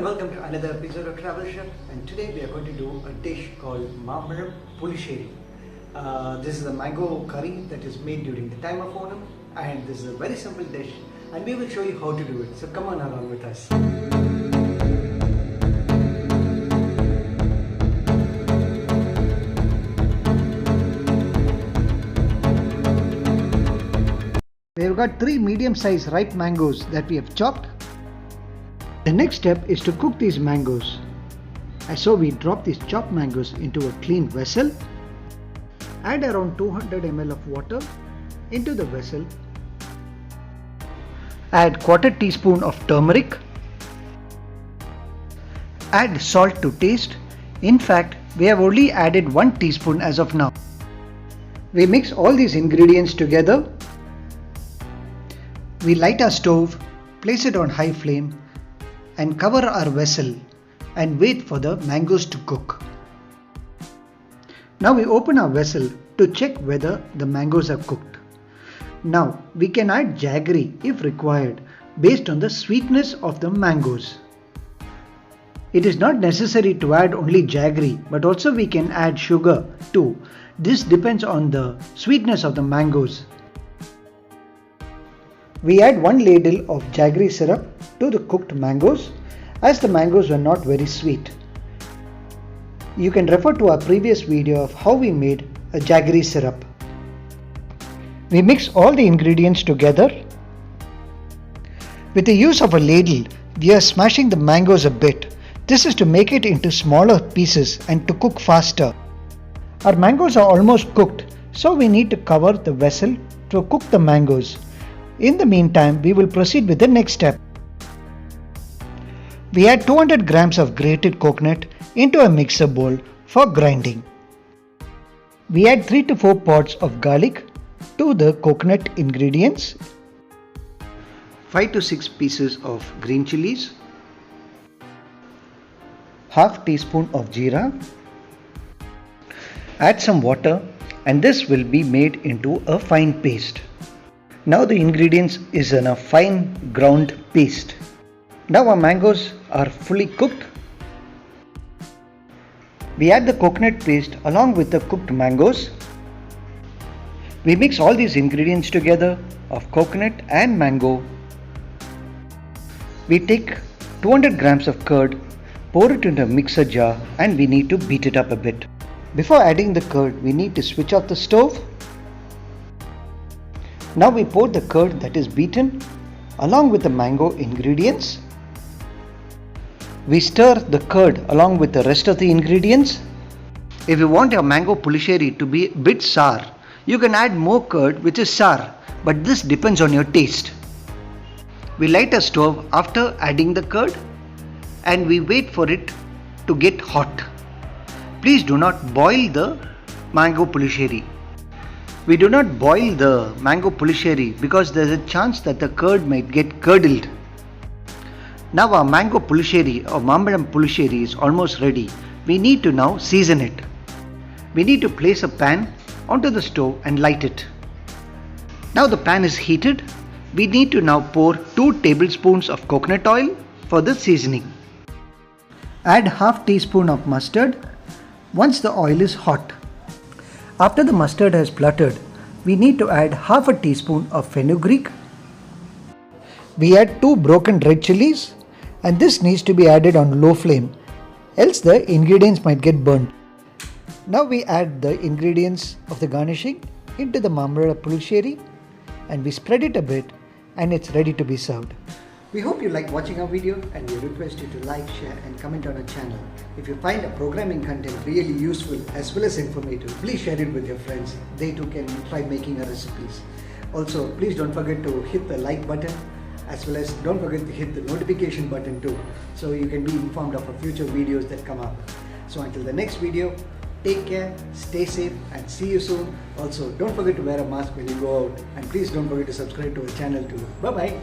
and welcome to another episode of Travel Chef, and today we are going to do a dish called Mambazha Pulissery. This is a mango curry that is made during the time of Onam, and this is a very simple dish and we will show you how to do it. So come on along with us. We have got 3 medium-sized ripe mangoes that we have chopped. The next step is to cook these mangoes. And so we drop these chopped mangoes into a clean vessel. Add around 200 ml of water into the vessel. Add ¼ teaspoon of turmeric. Add salt to taste. In fact, we have only added 1 teaspoon as of now. We mix all these ingredients together. We light our stove, place it on high flame and cover our vessel and wait for the mangoes to cook. Now we open our vessel to check whether the mangoes are cooked. Now we can add jaggery if required based on the sweetness of the mangoes. It is not necessary to add only jaggery, but also we can add sugar too. This depends on the sweetness of the mangoes. We add 1 ladle of jaggery syrup to the cooked mangoes as the mangoes were not very sweet. You can refer to our previous video of how we made a jaggery syrup. We mix all the ingredients together. With the use of a ladle, we are smashing the mangoes a bit. This is to make it into smaller pieces and to cook faster. Our mangoes are almost cooked, so we need to cover the vessel to cook the mangoes. In the meantime, we will proceed with the next step. We add 200 grams of grated coconut into a mixer bowl for grinding. We add 3 to 4 pods of garlic to the coconut ingredients. 5 to 6 pieces of green chilies. Half teaspoon of jeera. Add some water and this will be made into a fine paste. Now the ingredients is in a fine ground paste. Now our mangoes are fully cooked. We add the coconut paste along with the cooked mangoes. We mix all these ingredients together of coconut and mango. We take 200 grams of curd, pour it into a mixer jar and we need to beat it up a bit. Before adding the curd, we need to switch off the stove. Now we pour the curd that is beaten along with the mango ingredients. We stir the curd along with the rest of the ingredients. If you want your mango pulissery to be a bit sour, you can add more curd which is sour, but this depends on your taste. We light a stove after adding the curd and we wait for it to get hot. Please do not boil the mango pulissery. We do not boil the mango pulissery because there is a chance that the curd might get curdled. Now our mango pulissery or Mambazha Pulissery is almost ready. We need to now season it. We need to place a pan onto the stove and light it. Now the pan is heated. We need to now pour 2 tablespoons of coconut oil for the seasoning. Add half teaspoon of mustard once the oil is hot. After the mustard has spluttered, we need to add half a teaspoon of fenugreek. We add 2 broken red chilies and this needs to be added on low flame, else the ingredients might get burnt. Now we add the ingredients of the garnishing into the Mambazha Pulissery and we spread it a bit and it's ready to be served. We hope you like watching our video and we request you to like, share and comment on our channel. If you find our programming content really useful as well as informative, please share it with your friends. They too can try making our recipes. Also, please don't forget to hit the like button as well as don't forget to hit the notification button too, so you can be informed of our future videos that come up. So until the next video, take care, stay safe and see you soon. Also, don't forget to wear a mask when you go out and please don't forget to subscribe to our channel too. Bye bye.